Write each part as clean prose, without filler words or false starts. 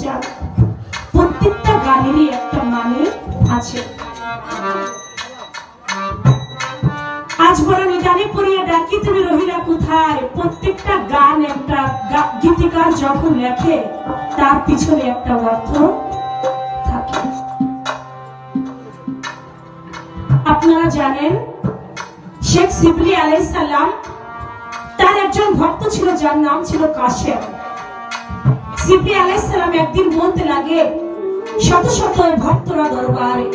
চান। প্রত্যেকটা গানেরই একটা মানে আছে। আজ বড় নিদানে পড়িয়া ডাকি তুমি রহিলা কোথায়। প্রত্যেকটা গান একটা গীতিকার যখন লেখে তার পিছনে একটা অর্থ থাকে। আপনারা জানেন শেখ শিবলি আলাইহিস সালাম তার একজন ভক্ত ছিল যার নাম ছিল কাশেম। শিবলি আলাইহিস সালাম একদিন বলতে লাগে শত শত ভক্তরা দরবারে।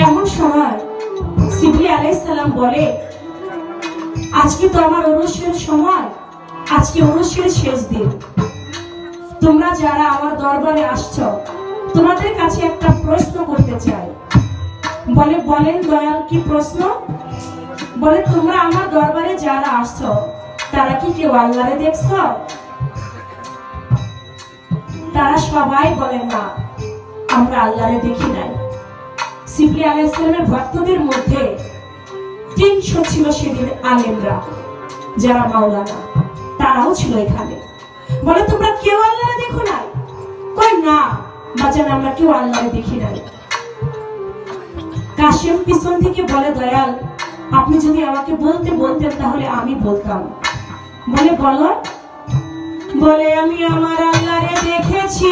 এমন সময় শিবলি আলাইহিস সালাম বলে আজকে তো আমার ওরসের সময়, আজকে ওরসের শেষ দিন। তোমরা যারা আমার দরবারে আসছো তোমাদের কাছে একটা প্রশ্ন করতে চাই। বলে বলেন দয়াল কি প্রশ্ন? বলে তোমরা আমার দরবারে যারা আসছো তারা কি কেউ আল্লাহরে দেখছো? তারা সবাই বলেন না, আমরা আল্লাহরে দেখি নাই। শিবলি আলাইহিস সালামের ভক্তদের মধ্যে 300 ছিল সেদিন আলেমরা, যারা মাওলানা, তারাও ছিল এখানে। বলে তোমরা কেউ আল্লাহরে দেখো নাই? কই না বাজান, আমরা কেউ আল্লাহরে দেখি নাই। কাশেম পিছন থেকে বলে দয়াল আপনি যদি আমাকে বলতে বলতেন তাহলে আমি বলতাম। বলে বলো। বলে আমি আমার আল্লাহরে দেখেছি,